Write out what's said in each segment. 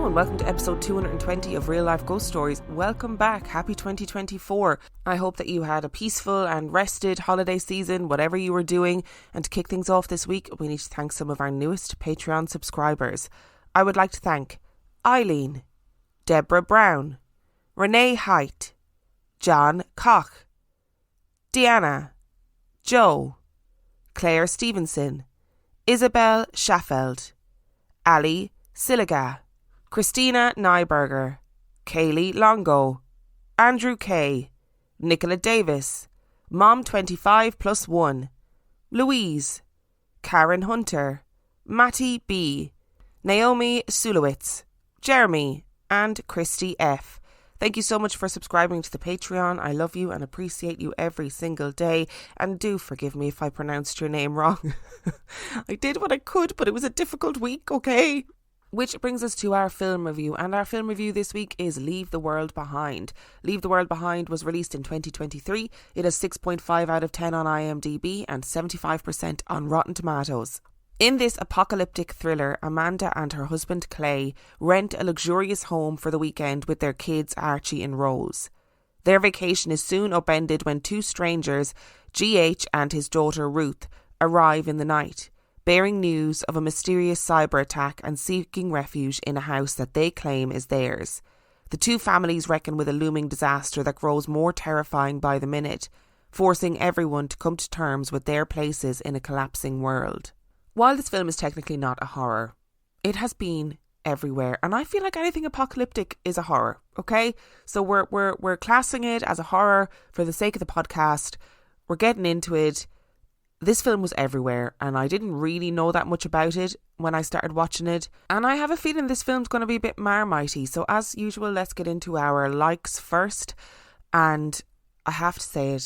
and welcome to episode 220 of Real Life Ghost Stories. Welcome back. Happy 2024. I hope that you had a peaceful and rested holiday season, whatever you were doing. And to kick things off this week, we need to thank some of our newest Patreon subscribers. I would like to thank Eileen, Deborah Brown, Renee Height, John Koch, Deanna, Joe, Claire Stevenson, Isabel Schaffeld, Ali Siliga, Christina Nyberger, Kaylee Longo, Andrew Kay, Nicola Davis, Mom25+1, Louise, Karen Hunter, Matty B, Naomi Sulowitz, Jeremy, and Christy F. Thank you so much for subscribing to the Patreon. I love you and appreciate you every single day. And do forgive me if I pronounced your name wrong. I did what I could, but it was a difficult week, okay? Which brings us to our film review, and our film review this week is Leave the World Behind. Leave the World Behind was released in 2023. It has 6.5 out of 10 on IMDb and 75% on Rotten Tomatoes. In this apocalyptic thriller, Amanda and her husband Clay rent a luxurious home for the weekend with their kids Archie and Rose. Their vacation is soon upended when two strangers, GH and his daughter Ruth, arrive in the night, bearing news of a mysterious cyber attack and seeking refuge in a house that they claim is theirs. The two families reckon with a looming disaster that grows more terrifying by the minute, forcing everyone to come to terms with their places in a collapsing world. While this film is technically not a horror, it has been everywhere, and I feel like anything apocalyptic is a horror, okay? So we're classing it as a horror for the sake of the podcast. We're getting into it. This film was everywhere, and I didn't really know that much about it when I started watching it. And I have a feeling this film's going to be a bit marmitey. So as usual, let's get into our likes first. And I have to say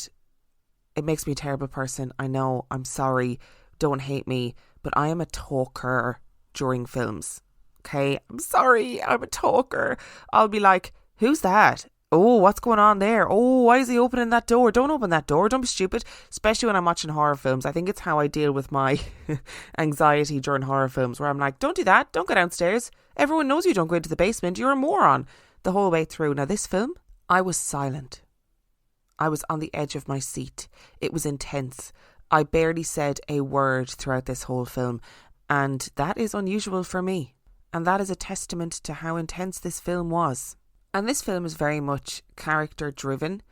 it makes me a terrible person. I know, I'm sorry, don't hate me, but I am a talker during films. Okay, I'm sorry, I'm a talker. I'll be like, who's that? Oh, what's going on there? Oh, why is he opening that door? Don't open that door. Don't be stupid. Especially when I'm watching horror films. I think it's how I deal with my anxiety during horror films, where I'm like, don't do that. Don't go downstairs. Everyone knows you don't go into the basement. You're a moron. The whole way through. Now, this film, I was silent. I was on the edge of my seat. It was intense. I barely said a word throughout this whole film. And that is unusual for me. And that is a testament to how intense this film was. And this film is very much character driven.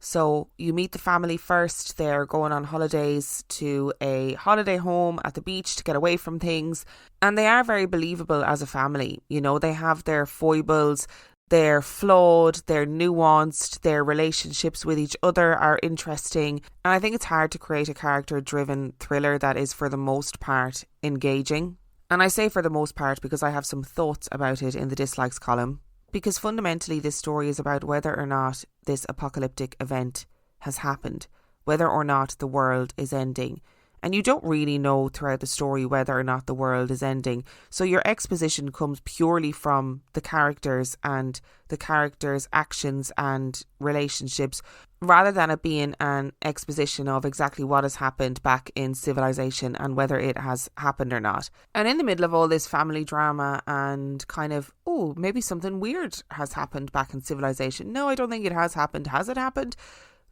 So you meet the family first. They're going on holidays to a holiday home at the beach to get away from things. And they are very believable as a family. You know, they have their foibles. They're flawed. They're nuanced. Their relationships with each other are interesting. And I think it's hard to create a character driven thriller that is for the most part engaging. And I say for the most part because I have some thoughts about it in the dislikes column. Because fundamentally this story is about whether or not this apocalyptic event has happened, whether or not the world is ending. And you don't really know throughout the story whether or not the world is ending. So your exposition comes purely from the characters and the characters' actions and relationships, rather than it being an exposition of exactly what has happened back in civilization and whether it has happened or not. And in the middle of all this family drama and kind of, oh, maybe something weird has happened back in civilization. No, I don't think it has happened. Has it happened?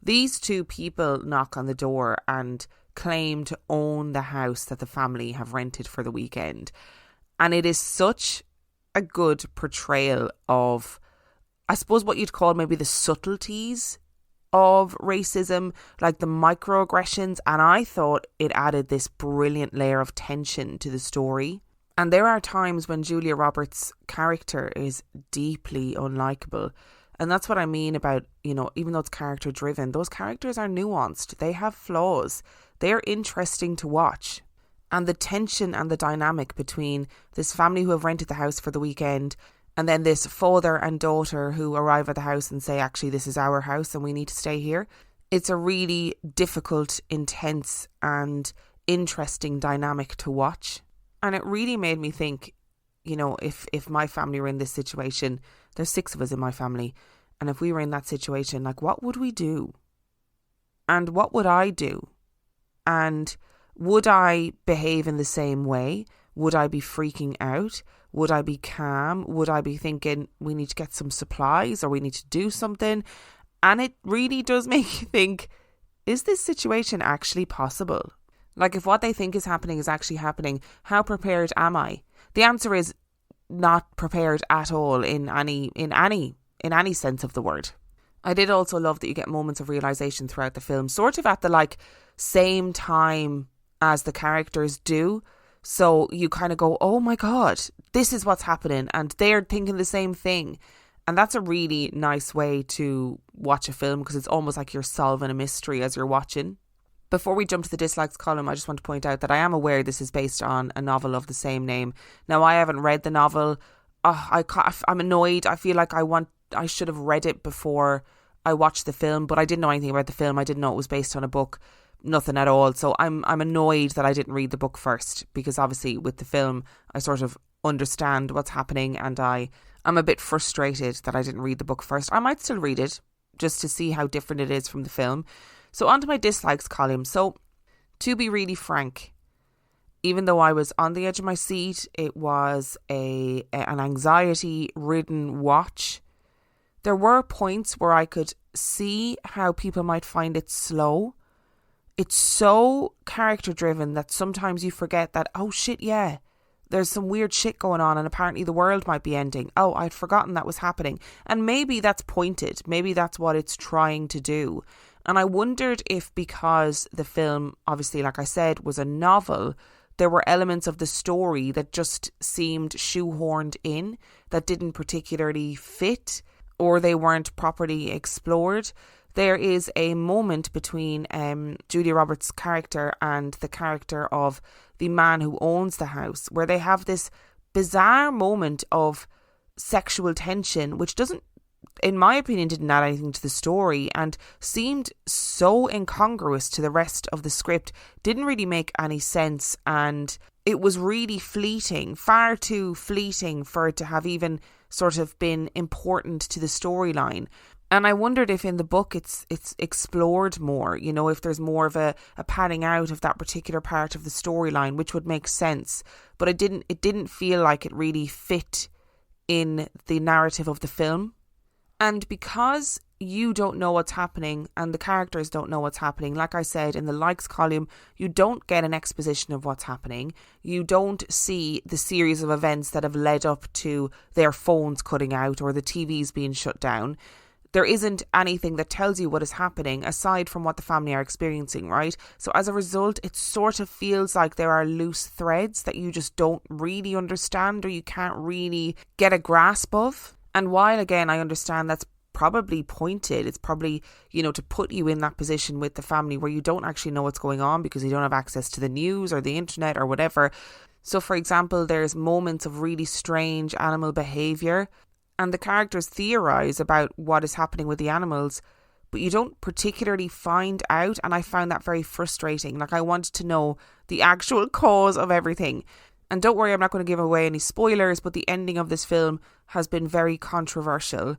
These two people knock on the door and claim to own the house that the family have rented for the weekend. And it is such a good portrayal of, I suppose, what you'd call maybe the subtleties of racism, like the microaggressions. And I thought it added this brilliant layer of tension to the story. And there are times when Julia Roberts' character is deeply unlikable. And that's what I mean about, you know, even though it's character driven, those characters are nuanced. They have flaws. They're interesting to watch. And the tension and the dynamic between this family who have rented the house for the weekend and then this father and daughter who arrive at the house and say, actually, this is our house and we need to stay here. It's a really difficult, intense and interesting dynamic to watch. And it really made me think, you know, if my family were in this situation, there's 6 of us in my family, and if we were in that situation, like, what would we do? And what would I do? And would I behave in the same way? Would I be freaking out? Would I be calm? Would I be thinking we need to get some supplies or we need to do something? And it really does make you think, is this situation actually possible? Like, if what they think is actually happening, how prepared am I? The answer is not prepared at all in any sense of the word. I did also love that you get moments of realisation throughout the film, sort of at the same time as the characters do. So you kind of go, oh my God, this is what's happening. And they're thinking the same thing. And that's a really nice way to watch a film, because it's almost like you're solving a mystery as you're watching. Before we jump to the dislikes column, I just want to point out that I am aware this is based on a novel of the same name. Now, I haven't read the novel. I'm annoyed. I feel like I should have read it before I watched the film, but I didn't know anything about the film. I didn't know it was based on a book. Nothing at all. So I'm annoyed that I didn't read the book first, because obviously with the film I sort of understand what's happening, and I'm a bit frustrated that I didn't read the book first. I might still read it just to see how different it is from the film. So on to my dislikes column. So to be really frank, even though I was on the edge of my seat, it was an anxiety ridden watch. There were points where I could see how people might find it slow. It's so character driven that sometimes you forget that, oh shit, yeah, there's some weird shit going on and apparently the world might be ending. Oh, I'd forgotten that was happening. And maybe that's pointed. Maybe that's what it's trying to do. And I wondered if, because the film, obviously, like I said, was a novel, there were elements of the story that just seemed shoehorned in, that didn't particularly fit, or they weren't properly explored. There is a moment between Julia Roberts' character and the character of the man who owns the house, where they have this bizarre moment of sexual tension, which doesn't, in my opinion, didn't add anything to the story and seemed so incongruous to the rest of the script, didn't really make any sense, and it was really fleeting, far too fleeting for it to have even sort of been important to the storyline. And I wondered if in the book it's explored more, you know, if there's more of a panning out of that particular part of the storyline, which would make sense. But it didn't feel like it really fit in the narrative of the film. And because you don't know what's happening and the characters don't know what's happening, like I said in the likes column, you don't get an exposition of what's happening. You don't see the series of events that have led up to their phones cutting out or the TVs being shut down. There isn't anything that tells you what is happening aside from what the family are experiencing, right? So as a result, it sort of feels like there are loose threads that you just don't really understand or you can't really get a grasp of. And while, again, I understand that's probably pointed, it's probably, you know, to put you in that position with the family where you don't actually know what's going on because you don't have access to the news or the internet or whatever. So, for example, there's moments of really strange animal behaviour and the characters theorise about what is happening with the animals, but you don't particularly find out, and I found that very frustrating. Like, I wanted to know the actual cause of everything. And don't worry, I'm not going to give away any spoilers, but the ending of this film has been very controversial,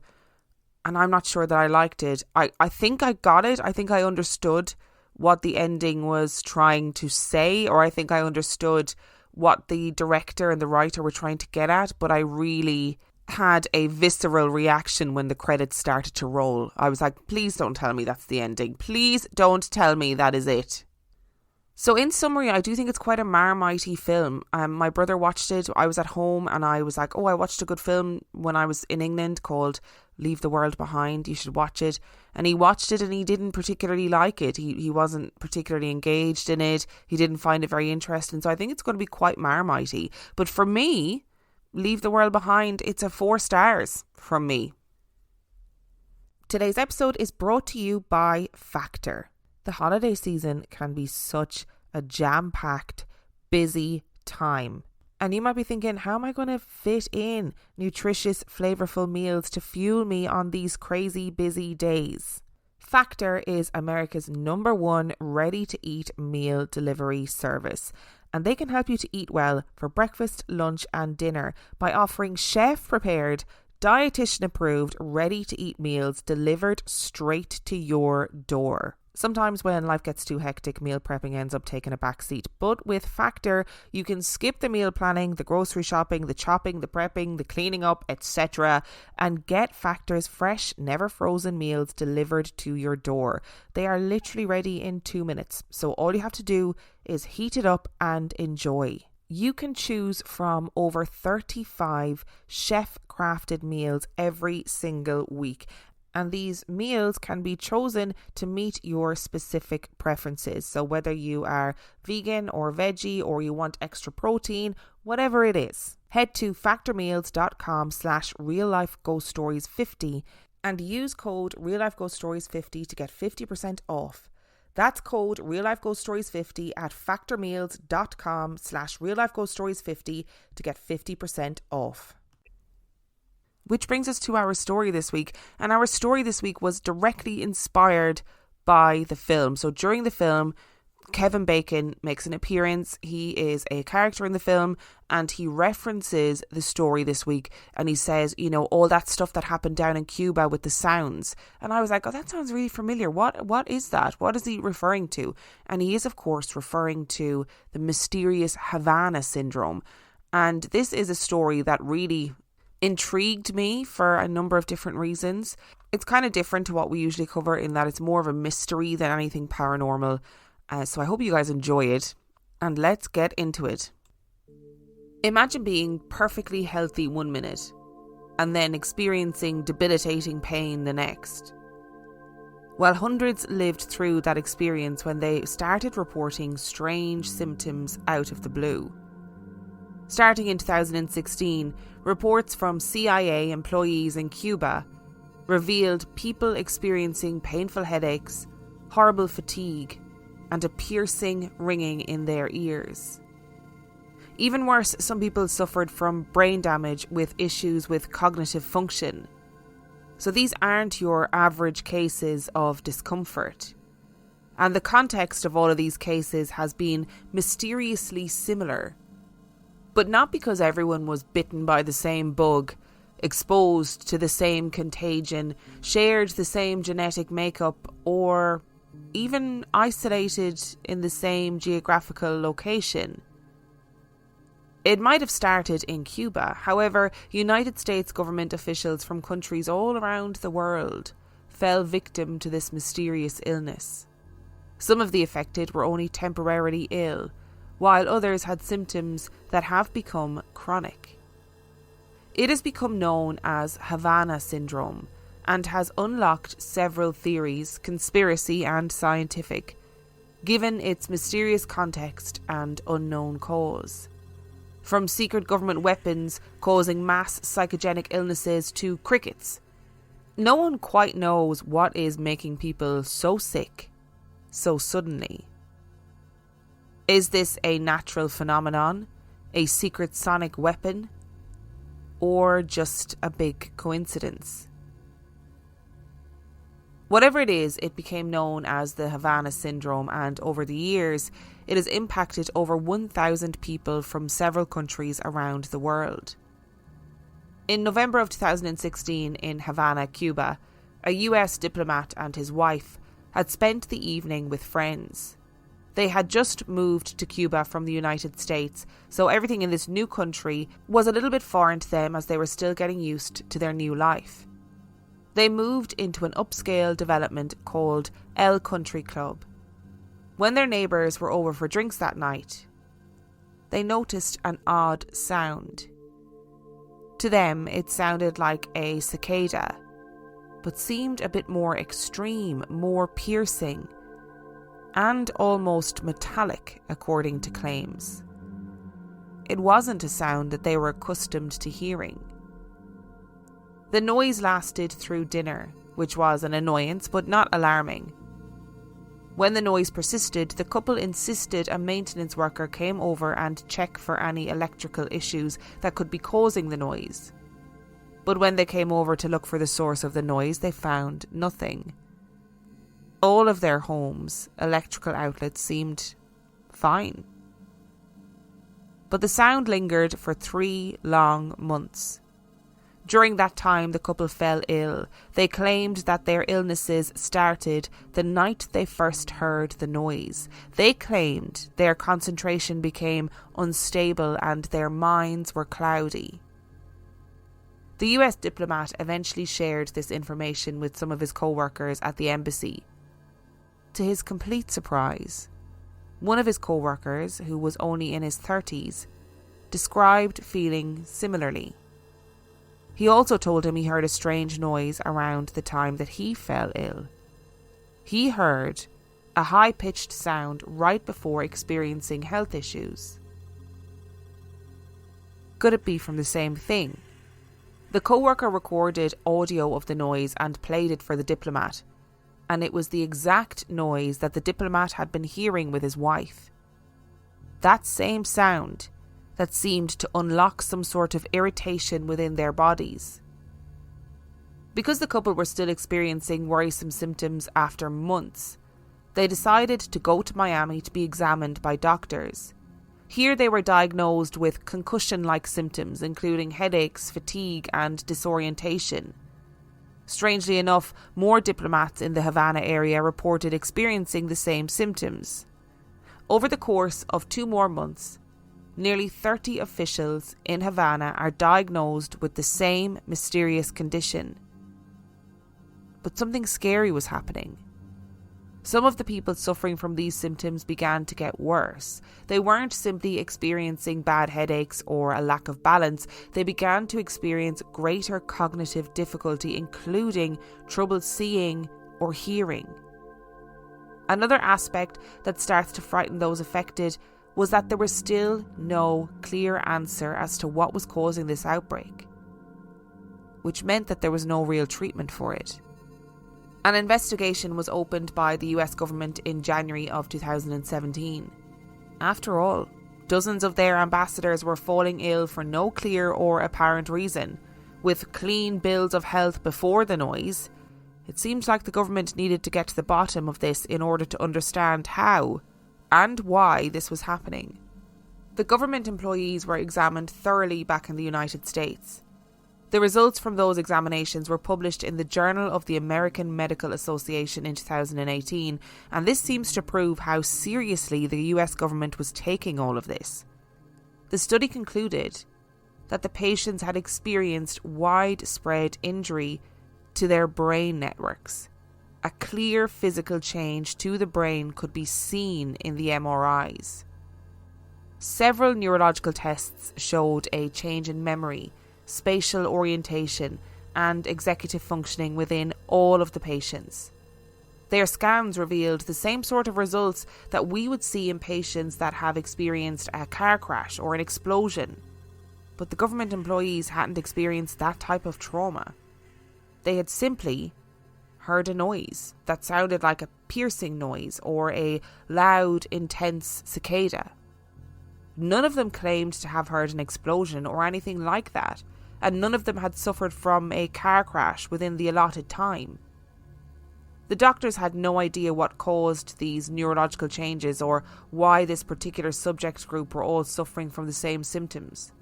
and I'm not sure that I liked it. I think I got it. I think I understood what the ending was trying to say, or I think I understood what the director and the writer were trying to get at, but I really had a visceral reaction when the credits started to roll. I was like, please don't tell me that's the ending. Please don't tell me that is it. So in summary, I do think it's quite a Marmitey film. My brother watched it. I was at home and I was like, oh, I watched a good film when I was in England called Leave the World Behind. You should watch it. And he watched it and he didn't particularly like it. He wasn't particularly engaged in it. He didn't find it very interesting. So I think it's going to be quite Marmitey. But for me, Leave the World Behind, it's a 4 stars from me. Today's episode is brought to you by Factor. The holiday season can be such a jam-packed, busy time. And you might be thinking, how am I going to fit in nutritious, flavourful meals to fuel me on these crazy busy days? Factor is America's #1 ready-to-eat meal delivery service. And they can help you to eat well for breakfast, lunch and dinner by offering chef-prepared, dietitian-approved, ready-to-eat meals delivered straight to your door. Sometimes when life gets too hectic, meal prepping ends up taking a back seat. But with Factor, you can skip the meal planning, the grocery shopping, the chopping, the prepping, the cleaning up, etc. and get Factor's fresh, never frozen meals delivered to your door. They are literally ready in 2 minutes. So all you have to do is heat it up and enjoy. You can choose from over 35 chef-crafted meals every single week. And these meals can be chosen to meet your specific preferences. So whether you are vegan or veggie or you want extra protein, whatever it is, head to factormeals.com/reallifeghoststories50 and use code reallifeghoststories50 to get 50% off. That's code reallifeghoststories50 at factormeals.com/reallifeghoststories50 to get 50% off. Which brings us to our story this week. And our story this week was directly inspired by the film. So during the film, Kevin Bacon makes an appearance. He is a character in the film and he references the story this week. And he says, you know, all that stuff that happened down in Cuba with the sounds. And I was like, oh, that sounds really familiar. What is that? What is he referring to? And he is, of course, referring to the mysterious Havana syndrome. And this is a story that really intrigued me for a number of different reasons. It's kind of different to what we usually cover in that it's more of a mystery than anything paranormal. So I hope you guys enjoy it. And let's get into it. Imagine being perfectly healthy 1 minute and then experiencing debilitating pain the next. Well, hundreds lived through that experience when they started reporting strange symptoms out of the blue. Starting in 2016, reports from CIA employees in Cuba revealed people experiencing painful headaches, horrible fatigue, and a piercing ringing in their ears. Even worse, some people suffered from brain damage with issues with cognitive function. So these aren't your average cases of discomfort. And the context of all of these cases has been mysteriously similar. But not because everyone was bitten by the same bug, exposed to the same contagion, shared the same genetic makeup, or even isolated in the same geographical location. It might have started in Cuba. However, United States government officials from countries all around the world fell victim to this mysterious illness. Some of the affected were only temporarily ill, while others had symptoms that have become chronic. It has become known as Havana syndrome and has unlocked several theories, conspiracy and scientific, given its mysterious context and unknown cause. From secret government weapons causing mass psychogenic illnesses to crickets, no one quite knows what is making people so sick so suddenly. Is this a natural phenomenon, a secret sonic weapon, or just a big coincidence? Whatever it is, it became known as the Havana syndrome, and over the years, it has impacted over 1,000 people from several countries around the world. In November of 2016 in Havana, Cuba, a US diplomat and his wife had spent the evening with friends. They had just moved to Cuba from the United States, so everything in this new country was a little bit foreign to them as they were still getting used to their new life. They moved into an upscale development called El Country Club. When their neighbours were over for drinks that night, they noticed an odd sound. To them, it sounded like a cicada, but seemed a bit more extreme, more piercing, and almost metallic, according to claims. It wasn't a sound that they were accustomed to hearing. The noise lasted through dinner, which was an annoyance but not alarming. When the noise persisted, the couple insisted a maintenance worker came over and check for any electrical issues that could be causing the noise. But when they came over to look for the source of the noise, they found nothing. All of their homes' electrical outlets seemed fine. But the sound lingered for 3 long months. During that time, the couple fell ill. They claimed that their illnesses started the night they first heard the noise. They claimed their concentration became unstable and their minds were cloudy. The US diplomat eventually shared this information with some of his co-workers at the embassy. To his complete surprise, one of his co-workers, who was only in his 30s, described feeling similarly. He also told him he heard a strange noise around the time that he fell ill. He heard a high-pitched sound right before experiencing health issues. Could it be from the same thing? The co-worker recorded audio of the noise and played it for the diplomat, and it was the exact noise that the diplomat had been hearing with his wife. That same sound that seemed to unlock some sort of irritation within their bodies. Because the couple were still experiencing worrisome symptoms after months, they decided to go to Miami to be examined by doctors. Here they were diagnosed with concussion-like symptoms, including headaches, fatigue, and disorientation. Strangely enough, more diplomats in the Havana area reported experiencing the same symptoms. Over the course of 2 more months, nearly 30 officials in Havana are diagnosed with the same mysterious condition. But something scary was happening. Some of the people suffering from these symptoms began to get worse. They weren't simply experiencing bad headaches or a lack of balance. They began to experience greater cognitive difficulty, including trouble seeing or hearing. Another aspect that starts to frighten those affected was that there was still no clear answer as to what was causing this outbreak, which meant that there was no real treatment for it. An investigation was opened by the US government in January of 2017. After all, dozens of their ambassadors were falling ill for no clear or apparent reason. With clean bills of health before the noise, it seems like the government needed to get to the bottom of this in order to understand how and why this was happening. The government employees were examined thoroughly back in the United States. The results from those examinations were published in the Journal of the American Medical Association in 2018, and this seems to prove how seriously the US government was taking all of this. The study concluded that the patients had experienced widespread injury to their brain networks. A clear physical change to the brain could be seen in the MRIs. Several neurological tests showed a change in memory, spatial orientation, and executive functioning within all of the patients. Their scans revealed the same sort of results that we would see in patients that have experienced a car crash or an explosion. But the government employees hadn't experienced that type of trauma. They had simply heard a noise that sounded like a piercing noise or a loud, intense cicada. None of them claimed to have heard an explosion or anything like that, and none of them had suffered from a car crash within the allotted time. The doctors had no idea what caused these neurological changes or why this particular subject group were all suffering from the same symptoms.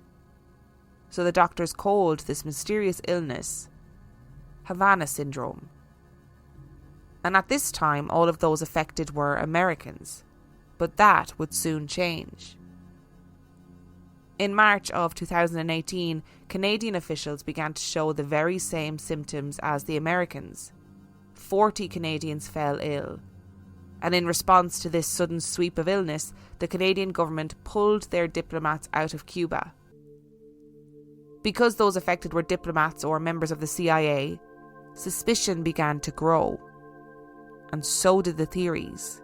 So the doctors called this mysterious illness Havana syndrome. And at this time, all of those affected were Americans. But that would soon change. In March of 2018, Canadian officials began to show the very same symptoms as the Americans. 40 Canadians fell ill. And in response to this sudden sweep of illness, the Canadian government pulled their diplomats out of Cuba. Because those affected were diplomats or members of the CIA, suspicion began to grow. And so did the theories.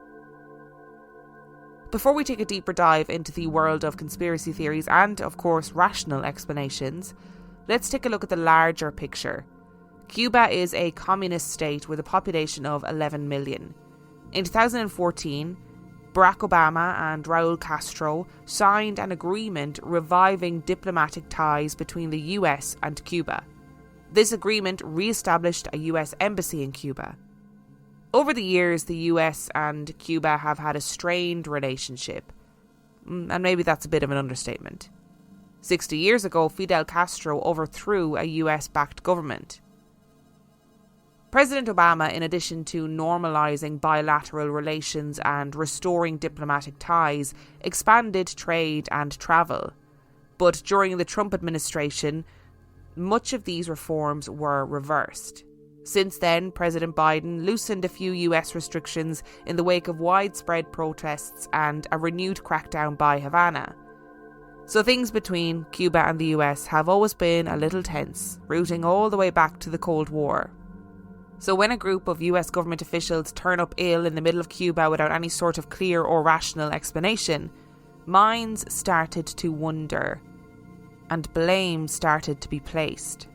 Before we take a deeper dive into the world of conspiracy theories and, of course, rational explanations, let's take a look at the larger picture. Cuba is a communist state with a population of 11 million. In 2014, Barack Obama and Raul Castro signed an agreement reviving diplomatic ties between the US and Cuba. This agreement re-established a US embassy in Cuba. Over the years, the US and Cuba have had a strained relationship. And maybe that's a bit of an understatement. 60 years ago, Fidel Castro overthrew a US-backed government. President Obama, in addition to normalising bilateral relations and restoring diplomatic ties, expanded trade and travel. But during the Trump administration, much of these reforms were reversed. Since then, President Biden loosened a few US restrictions in the wake of widespread protests and a renewed crackdown by Havana. So things between Cuba and the US have always been a little tense, rooting all the way back to the Cold War. So when a group of US government officials turn up ill in the middle of Cuba without any sort of clear or rational explanation, minds started to wander, and blame started to be placed.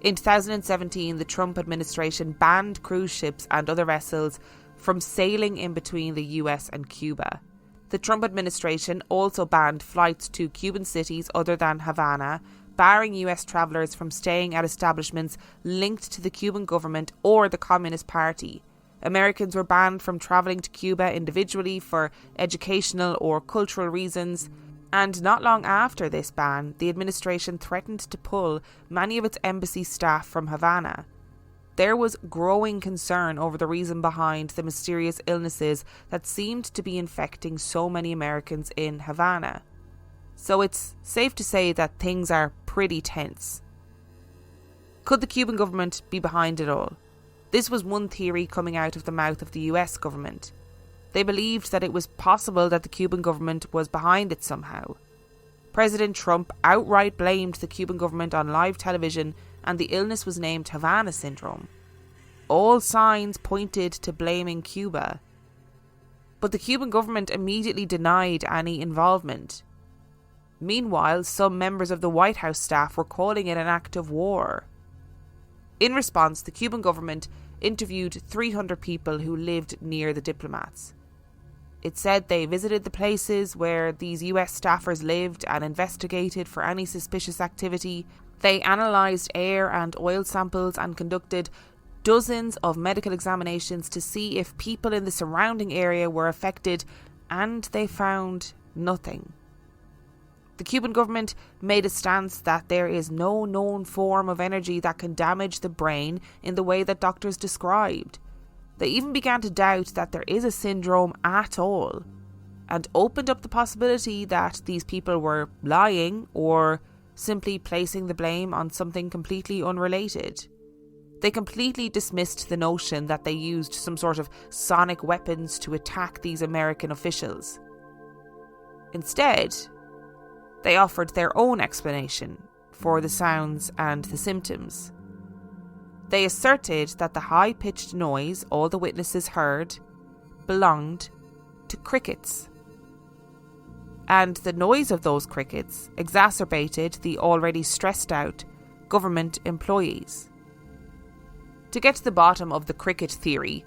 In 2017, the Trump administration banned cruise ships and other vessels from sailing in between the US and Cuba. The Trump administration also banned flights to Cuban cities other than Havana, barring US travellers from staying at establishments linked to the Cuban government or the Communist Party. Americans were banned from travelling to Cuba individually for educational or cultural reasons. And not long after this ban, the administration threatened to pull many of its embassy staff from Havana. There was growing concern over the reason behind the mysterious illnesses that seemed to be infecting so many Americans in Havana. So it's safe to say that things are pretty tense. Could the Cuban government be behind it all? This was one theory coming out of the mouth of the US government. They believed that it was possible that the Cuban government was behind it somehow. President Trump outright blamed the Cuban government on live television, and the illness was named Havana syndrome. All signs pointed to blaming Cuba. But the Cuban government immediately denied any involvement. Meanwhile, some members of the White House staff were calling it an act of war. In response, the Cuban government interviewed 300 people who lived near the diplomats. It said they visited the places where these US staffers lived and investigated for any suspicious activity. They analysed air and oil samples and conducted dozens of medical examinations to see if people in the surrounding area were affected, and they found nothing. The Cuban government made a stance that there is no known form of energy that can damage the brain in the way that doctors described. They even began to doubt that there is a syndrome at all, and opened up the possibility that these people were lying or simply placing the blame on something completely unrelated. They completely dismissed the notion that they used some sort of sonic weapons to attack these American officials. Instead, they offered their own explanation for the sounds and the symptoms. They asserted that the high-pitched noise all the witnesses heard belonged to crickets. And the noise of those crickets exacerbated the already stressed-out government employees. To get to the bottom of the cricket theory,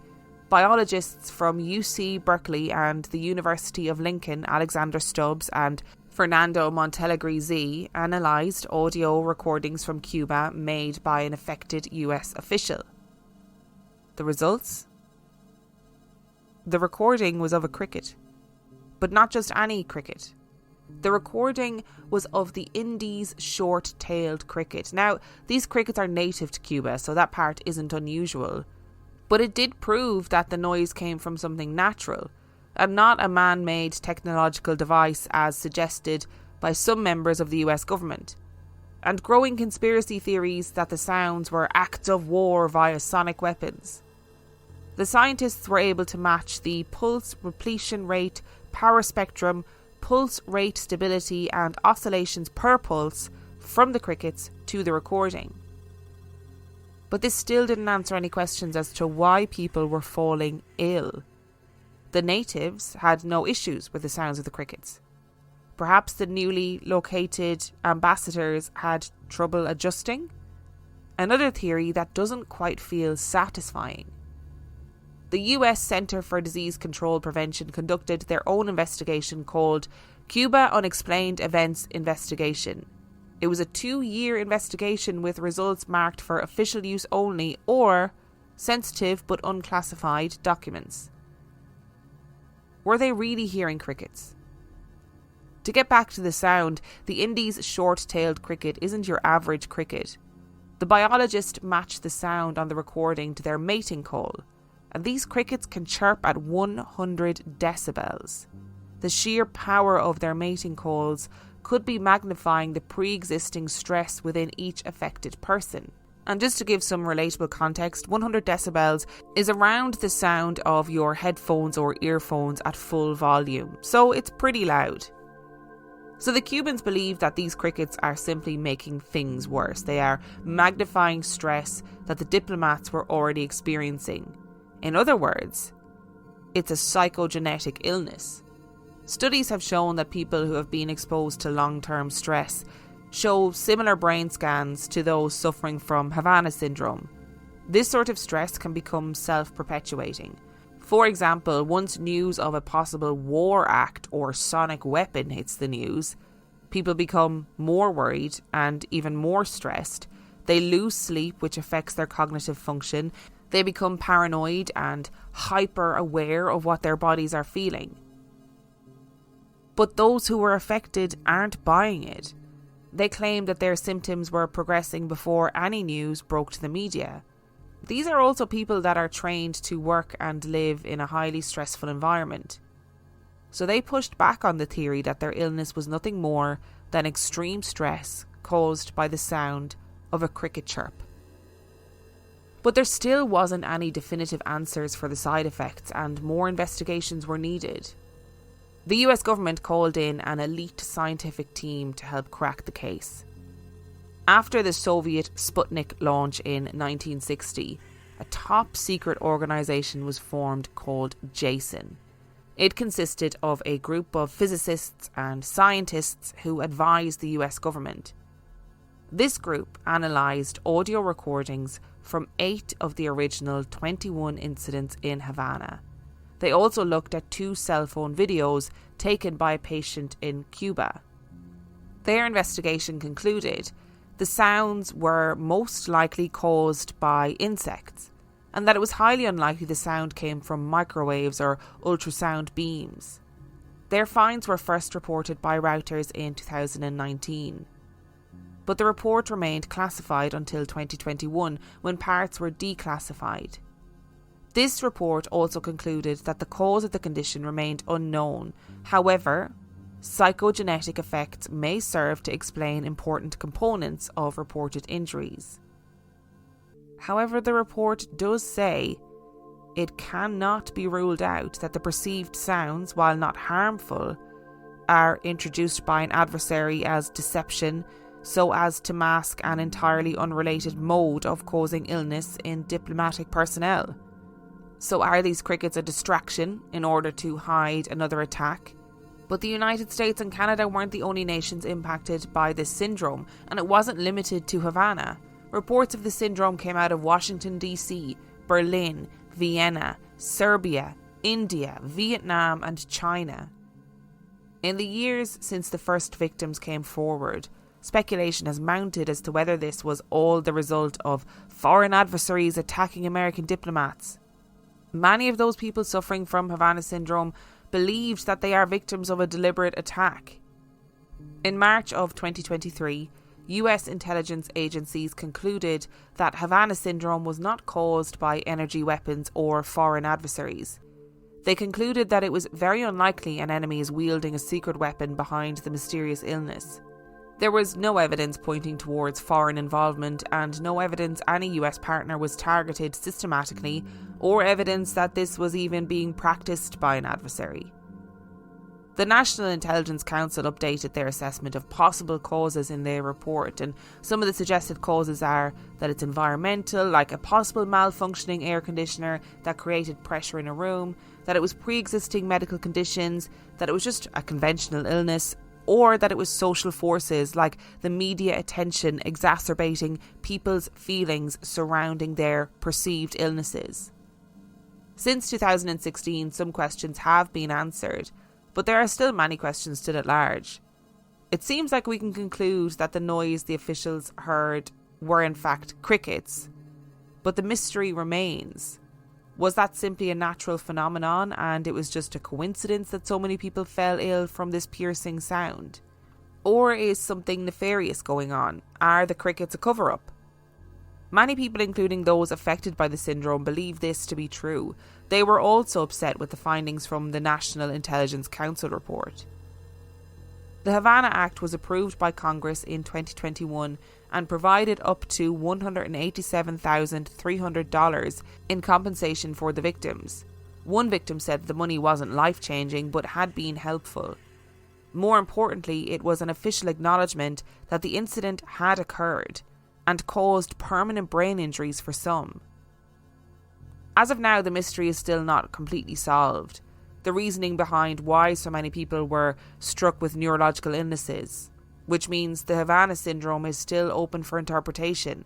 biologists from UC Berkeley and the University of Lincoln, Alexander Stubbs and Fernando Montelegre analysed audio recordings from Cuba made by an affected US official. The results? The recording was of a cricket, but not just any cricket. The recording was of the Indies short-tailed cricket. Now, these crickets are native to Cuba, so that part isn't unusual. But it did prove that the noise came from something natural, and not a man-made technological device as suggested by some members of the US government. And growing conspiracy theories that the sounds were acts of war via sonic weapons. The scientists were able to match the pulse repletion rate, power spectrum, pulse rate stability and oscillations per pulse from the crickets to the recording. But this still didn't answer any questions as to why people were falling ill. The natives had no issues with the sounds of the crickets. Perhaps the newly located ambassadors had trouble adjusting? Another theory that doesn't quite feel satisfying. The US Center for Disease Control Prevention conducted their own investigation called Cuba Unexplained Events Investigation. It was a 2-year investigation with results marked for official use only or sensitive but unclassified documents. Were they really hearing crickets? To get back to the sound, the Indies short-tailed cricket isn't your average cricket. The biologist matched the sound on the recording to their mating call, and these crickets can chirp at 100 decibels. The sheer power of their mating calls could be magnifying the pre-existing stress within each affected person. And just to give some relatable context, 100 decibels is around the sound of your headphones or earphones at full volume, so it's pretty loud. So the Cubans believe that these crickets are simply making things worse. They are magnifying stress that the diplomats were already experiencing. In other words, it's a psychogenetic illness. Studies have shown that people who have been exposed to long-term stress show similar brain scans to those suffering from Havana syndrome. This sort of stress can become self-perpetuating. For example, once news of a possible war act or sonic weapon hits the news, people become more worried and even more stressed. They lose sleep, which affects their cognitive function. They become paranoid and hyper-aware of what their bodies are feeling. But those who were affected aren't buying it. They claim that their symptoms were progressing before any news broke to the media. These are also people that are trained to work and live in a highly stressful environment. So they pushed back on the theory that their illness was nothing more than extreme stress caused by the sound of a cricket chirp. But there still wasn't any definitive answers for the side effects, and more investigations were needed. The US government called in an elite scientific team to help crack the case. After the Soviet Sputnik launch in 1960, a top-secret organisation was formed called JASON. It consisted of a group of physicists and scientists who advised the US government. This group analysed audio recordings from 8 of the original 21 incidents in Havana. They also looked at 2 cell phone videos taken by a patient in Cuba. Their investigation concluded the sounds were most likely caused by insects, and that it was highly unlikely the sound came from microwaves or ultrasound beams. Their finds were first reported by Reuters in 2019. But the report remained classified until 2021, when parts were declassified. This report also concluded that the cause of the condition remained unknown. However, psychogenetic effects may serve to explain important components of reported injuries. However, the report does say it cannot be ruled out that the perceived sounds, while not harmful, are introduced by an adversary as deception so as to mask an entirely unrelated mode of causing illness in diplomatic personnel. So are these crickets a distraction in order to hide another attack? But the United States and Canada weren't the only nations impacted by this syndrome, and it wasn't limited to Havana. Reports of the syndrome came out of Washington, D.C., Berlin, Vienna, Serbia, India, Vietnam, and China. In the years since the first victims came forward, speculation has mounted as to whether this was all the result of foreign adversaries attacking American diplomats. Many of those people suffering from Havana syndrome believed that they are victims of a deliberate attack. In March of 2023, US intelligence agencies concluded that Havana syndrome was not caused by energy weapons or foreign adversaries. They concluded that it was very unlikely an enemy is wielding a secret weapon behind the mysterious illness. There was no evidence pointing towards foreign involvement, and no evidence any US partner was targeted systematically, or evidence that this was even being practiced by an adversary. The National Intelligence Council updated their assessment of possible causes in their report, and some of the suggested causes are that it's environmental, like a possible malfunctioning air conditioner that created pressure in a room, that it was pre-existing medical conditions, that it was just a conventional illness, or that it was social forces like the media attention exacerbating people's feelings surrounding their perceived illnesses. Since 2016, some questions have been answered, but there are still many questions still at large. It seems like we can conclude that the noise the officials heard were in fact crickets, but the mystery remains. Was that simply a natural phenomenon and it was just a coincidence that so many people fell ill from this piercing sound? Or is something nefarious going on? Are the crickets a cover-up? Many people, including those affected by the syndrome, believe this to be true. They were also upset with the findings from the National Intelligence Council report. The Havana Act was approved by Congress in 2021 and provided up to $187,300 in compensation for the victims. One victim said the money wasn't life-changing but had been helpful. More importantly, it was an official acknowledgement that the incident had occurred and caused permanent brain injuries for some. As of now, the mystery is still not completely solved. The reasoning behind why so many people were struck with neurological illnesses, which means the Havana syndrome is still open for interpretation,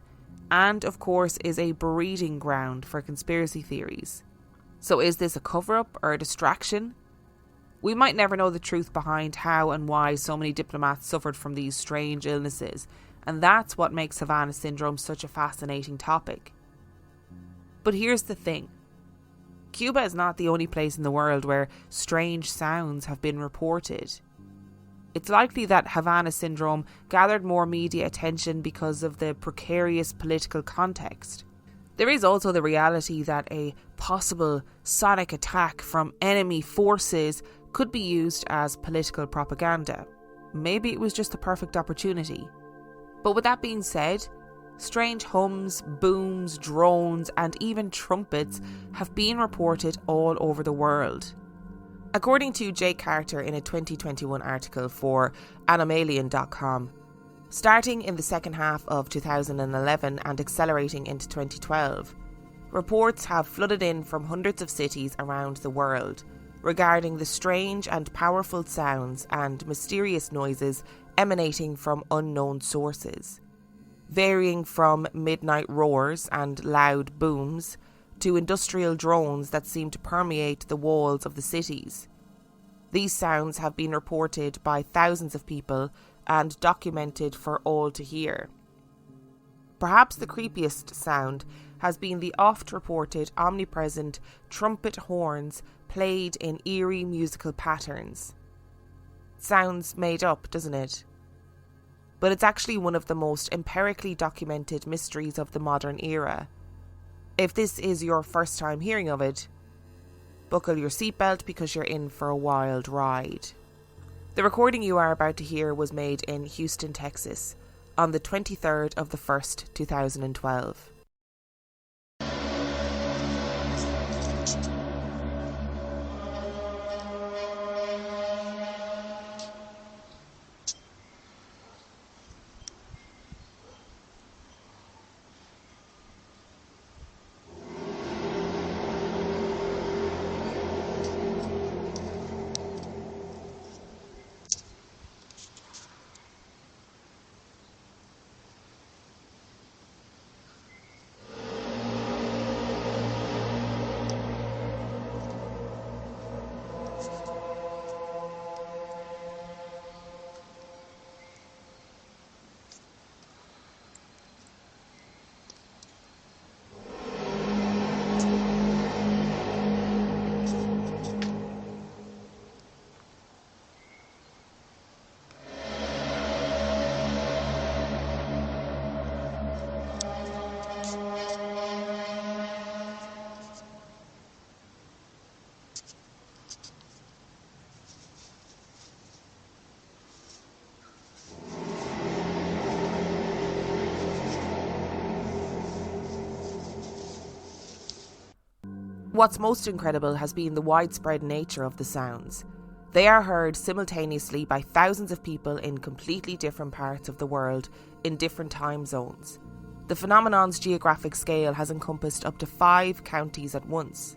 and of course is a breeding ground for conspiracy theories. So is this a cover-up or a distraction? We might never know the truth behind how and why so many diplomats suffered from these strange illnesses, and that's what makes Havana syndrome such a fascinating topic. But here's the thing. Cuba is not the only place in the world where strange sounds have been reported. It's likely that Havana syndrome gathered more media attention because of the precarious political context. There is also the reality that a possible sonic attack from enemy forces could be used as political propaganda. Maybe it was just the perfect opportunity. But with that being said, strange hums, booms, drones, and even trumpets have been reported all over the world. According to Jay Carter in a 2021 article for Anomalian.com, starting in the second half of 2011 and accelerating into 2012, reports have flooded in from hundreds of cities around the world regarding the strange and powerful sounds and mysterious noises emanating from unknown sources, varying from midnight roars and loud booms to industrial drones that seem to permeate the walls of the cities. These sounds have been reported by thousands of people and documented for all to hear. Perhaps the creepiest sound has been the oft-reported omnipresent trumpet horns played in eerie musical patterns. Sounds made up, doesn't it? But it's actually one of the most empirically documented mysteries of the modern era. If this is your first time hearing of it, buckle your seatbelt because you're in for a wild ride. The recording you are about to hear was made in Houston, Texas, on the 23rd of the 1st, 2012. What's most incredible has been the widespread nature of the sounds. They are heard simultaneously by thousands of people in completely different parts of the world in different time zones. The phenomenon's geographic scale has encompassed up to 5 counties at once.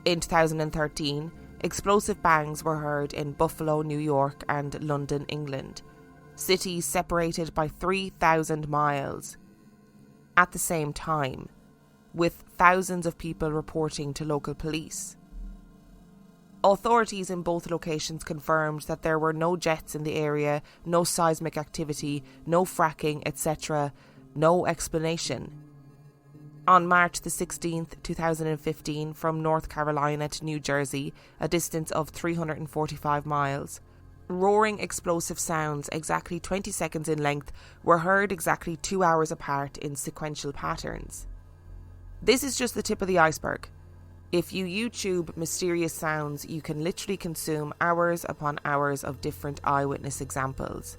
In 2013, explosive bangs were heard in Buffalo, New York and London, England, cities separated by 3,000 miles. At the same time, with thousands of people reporting to local police. Authorities in both locations confirmed that there were no jets in the area, no seismic activity, no fracking, etc. No explanation. On March the 16th, 2015, from North Carolina to New Jersey, a distance of 345 miles. Roaring explosive sounds exactly 20 seconds in length were heard exactly 2 hours apart in sequential patterns. This is just the tip of the iceberg. If you YouTube mysterious sounds, you can literally consume hours upon hours of different eyewitness examples.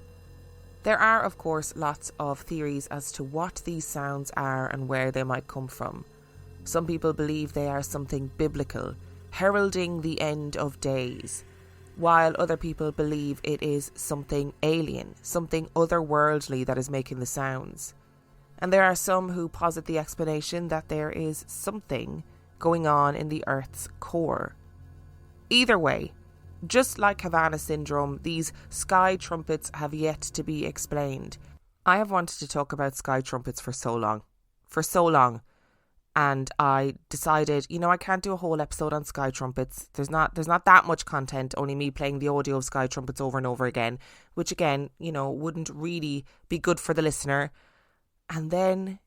There are, of course, lots of theories as to what these sounds are and where they might come from. Some people believe they are something biblical, heralding the end of days, while other people believe it is something alien, something otherworldly that is making the sounds. And there are some who posit the explanation that there is something going on in the Earth's core. Either way, just like Havana syndrome, these sky trumpets have yet to be explained. I have wanted to talk about sky trumpets for so long. And I decided, I can't do a whole episode on sky trumpets. There's not that much content, only me playing the audio of sky trumpets over and over again, which again, wouldn't really be good for the listener. And then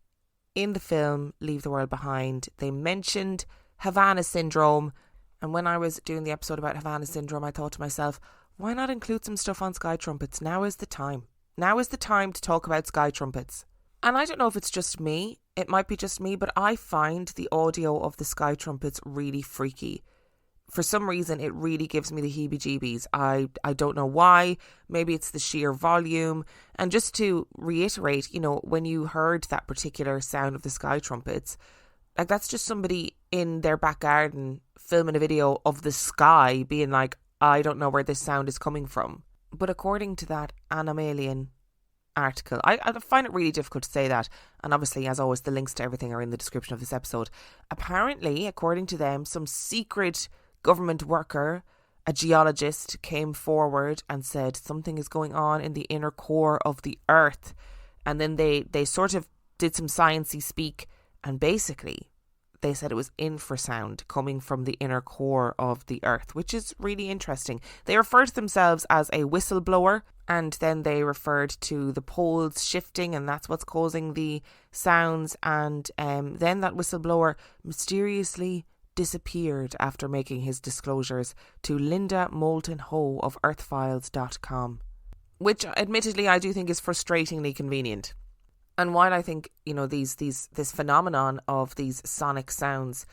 in the film Leave the World Behind, they mentioned Havana syndrome. And when I was doing the episode about Havana syndrome, I thought to myself, why not include some stuff on sky trumpets? Now is the time. Now is the time to talk about sky trumpets. And I don't know if it's just me. It might be just me, but I find the audio of the sky trumpets really freaky. For some reason, it really gives me the heebie-jeebies. I don't know why. Maybe it's the sheer volume. And just to reiterate, when you heard that particular sound of the sky trumpets, like that's just somebody in their back garden filming a video of the sky being like, I don't know where this sound is coming from. But according to that Animalian article, I find it really difficult to say that, and obviously, as always, the links to everything are in the description of this episode. Apparently, according to them, some secret government worker, a geologist, came forward and said something is going on in the inner core of the Earth, and then they sort of did some sciencey speak, and basically they said it was infrasound coming from the inner core of the Earth, which is really interesting. They refer to themselves as a whistleblower, and then they referred to the poles shifting, and that's what's causing the sounds. And then that whistleblower mysteriously disappeared after making his disclosures to Linda Moulton Ho of earthfiles.com, which admittedly I do think is frustratingly convenient. And while I think, this phenomenon of these sonic sounds,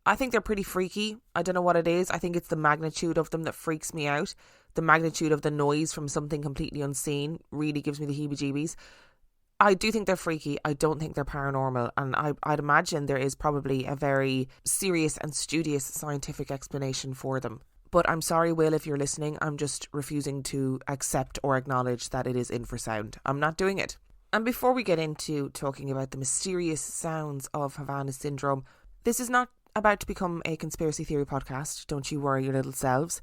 I think they're pretty freaky. I don't know what it is. I think it's the magnitude of them that freaks me out. The magnitude of the noise from something completely unseen really gives me the heebie-jeebies. I do think they're freaky. I don't think they're paranormal. And I'd imagine there is probably a very serious and studious scientific explanation for them. But I'm sorry, Will, if you're listening, I'm just refusing to accept or acknowledge that it is infrasound. I'm not doing it. And before we get into talking about the mysterious sounds of Havana syndrome, this is not about to become a conspiracy theory podcast. Don't you worry your little selves.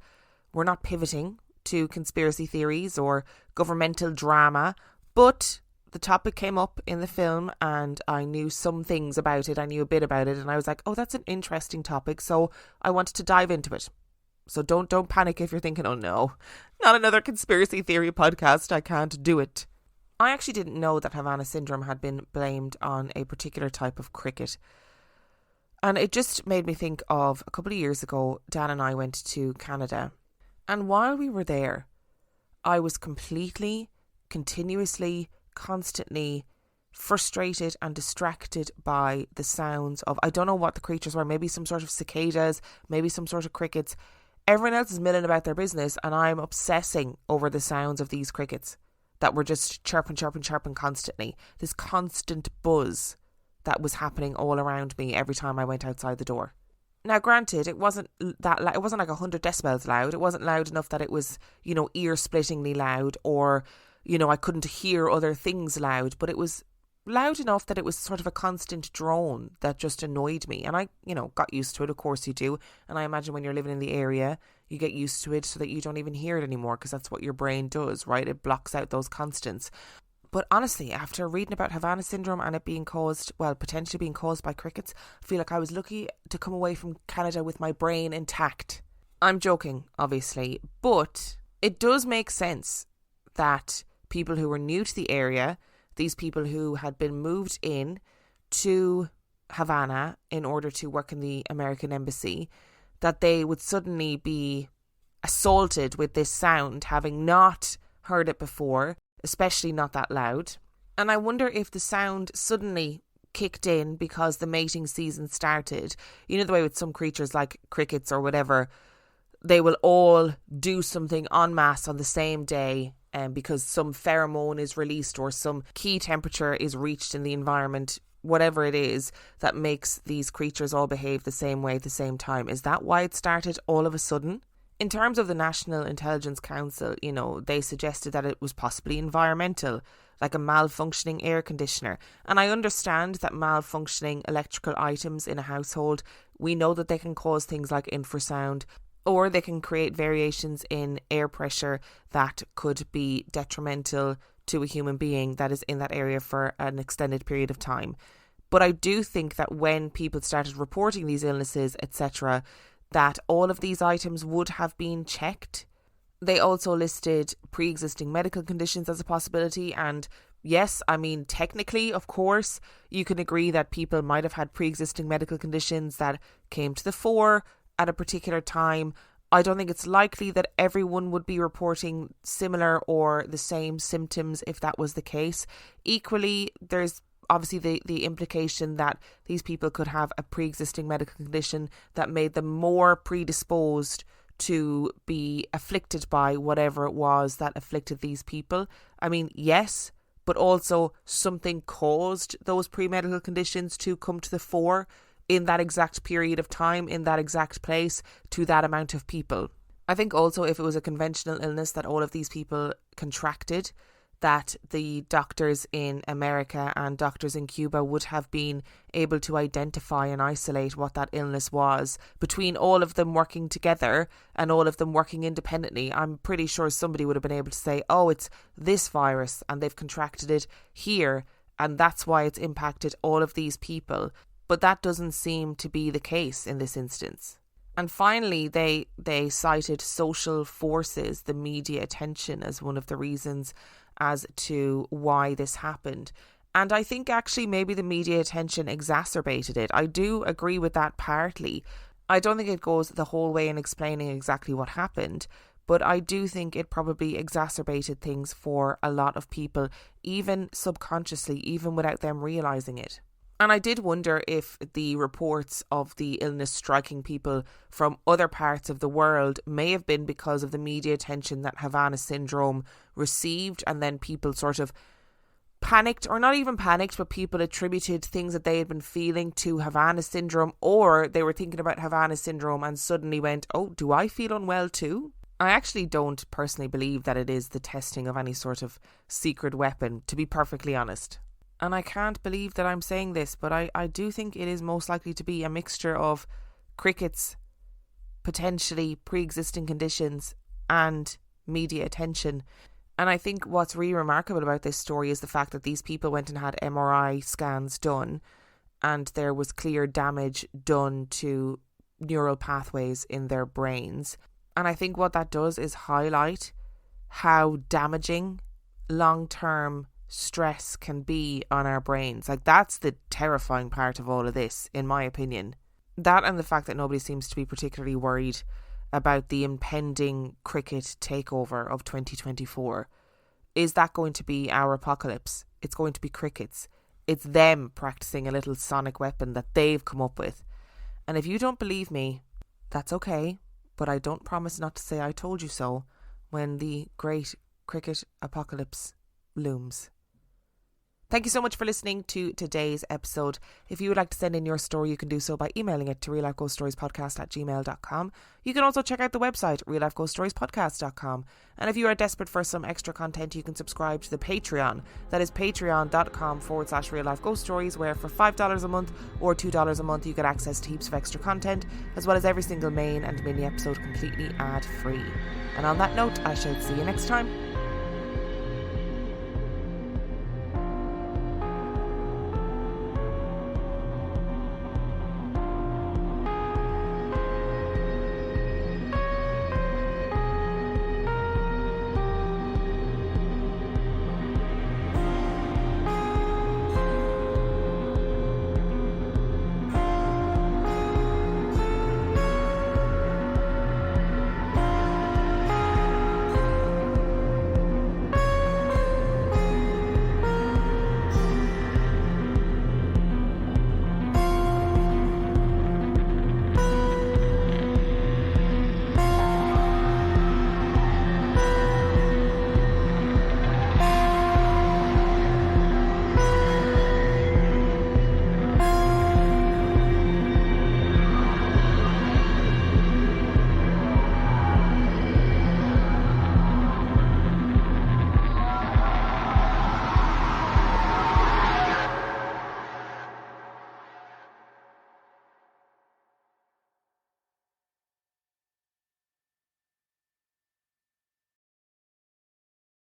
We're not pivoting to conspiracy theories or governmental drama, but the topic came up in the film and I knew some things about it. I knew a bit about it and I was like, oh, that's an interesting topic. So I wanted to dive into it. So don't panic if you're thinking, oh no, not another conspiracy theory podcast. I can't do it. I actually didn't know that Havana syndrome had been blamed on a particular type of cricket. And it just made me think of a couple of years ago, Dan and I went to Canada. And while we were there, I was continuously, constantly frustrated and distracted by the sounds of, I don't know what the creatures were, maybe some sort of cicadas, maybe some sort of crickets. Everyone else is milling about their business and I'm obsessing over the sounds of these crickets that were just chirping constantly. This constant buzz that was happening all around me every time I went outside the door. Now, granted, it wasn't that loud. It wasn't like 100 decibels loud. It wasn't loud enough that it was, ear-splittingly loud or, I couldn't hear other things loud. But it was loud enough that it was sort of a constant drone that just annoyed me. And I, got used to it. Of course you do. And I imagine when you're living in the area, you get used to it so that you don't even hear it anymore because that's what your brain does, right? It blocks out those constants. But honestly, after reading about Havana syndrome and it being potentially being caused by crickets, I feel like I was lucky to come away from Canada with my brain intact. I'm joking, obviously, but it does make sense that people who were new to the area, these people who had been moved in to Havana in order to work in the American embassy, that they would suddenly be assaulted with this sound, having not heard it before, especially not that loud. And I wonder if the sound suddenly kicked in because the mating season started. You know the way with some creatures like crickets or whatever, they will all do something en masse on the same day, because some pheromone is released or some key temperature is reached in the environment, whatever it is that makes these creatures all behave the same way at the same time. Is that why it started all of a sudden? In terms of the National Intelligence Council, they suggested that it was possibly environmental, like a malfunctioning air conditioner. And I understand that malfunctioning electrical items in a household, we know that they can cause things like infrasound, or they can create variations in air pressure that could be detrimental to a human being that is in that area for an extended period of time. But I do think that when people started reporting these illnesses, etc., that all of these items would have been checked. They also listed pre-existing medical conditions as a possibility. And yes, I mean, technically, of course, you can agree that people might have had pre-existing medical conditions that came to the fore at a particular time. I don't think it's likely that everyone would be reporting similar or the same symptoms if that was the case. Equally, there's obviously the implication that these people could have a pre-existing medical condition that made them more predisposed to be afflicted by whatever it was that afflicted these people. I mean, yes, but also something caused those pre-medical conditions to come to the fore in that exact period of time, in that exact place, to that amount of people. I think also if it was a conventional illness that all of these people contracted, that the doctors in America and doctors in Cuba would have been able to identify and isolate what that illness was between all of them working together and all of them working independently. I'm pretty sure somebody would have been able to say, oh, it's this virus and they've contracted it here and that's why it's impacted all of these people. But that doesn't seem to be the case in this instance. And finally, they cited social forces, the media attention, as one of the reasons as to why this happened. And I think actually maybe the media attention exacerbated it. I do agree with that partly. I don't think it goes the whole way in explaining exactly what happened, but I do think it probably exacerbated things for a lot of people, even subconsciously, even without them realising it. And I did wonder if the reports of the illness striking people from other parts of the world may have been because of the media attention that Havana syndrome received, and then people sort of panicked, or not even panicked, but people attributed things that they had been feeling to Havana syndrome, or they were thinking about Havana syndrome and suddenly went, oh, do I feel unwell too? I actually don't personally believe that it is the testing of any sort of secret weapon, to be perfectly honest. And I can't believe that I'm saying this, but I do think it is most likely to be a mixture of crickets, potentially pre-existing conditions, and media attention. And I think what's really remarkable about this story is the fact that these people went and had MRI scans done, and there was clear damage done to neural pathways in their brains. And I think what that does is highlight how damaging long-term stress can be on our brains. Like, that's the terrifying part of all of this, in my opinion. That and the fact that nobody seems to be particularly worried about the impending cricket takeover of 2024. Is that going to be our apocalypse? It's going to be crickets. It's them practicing a little sonic weapon that they've come up with. And if you don't believe me, that's okay, but I don't promise not to say I told you so when the great cricket apocalypse looms. Thank you so much for listening to today's episode. If you would like to send in your story, you can do so by emailing it to reallifeghoststoriespodcast@gmail.com. You can also check out the website, reallifeghoststoriespodcast.com. And if you are desperate for some extra content, you can subscribe to the Patreon. That is patreon.com/reallifeghoststories, where for $5 a month or $2 a month, you get access to heaps of extra content, as well as every single main and mini episode completely ad-free. And on that note, I shall see you next time.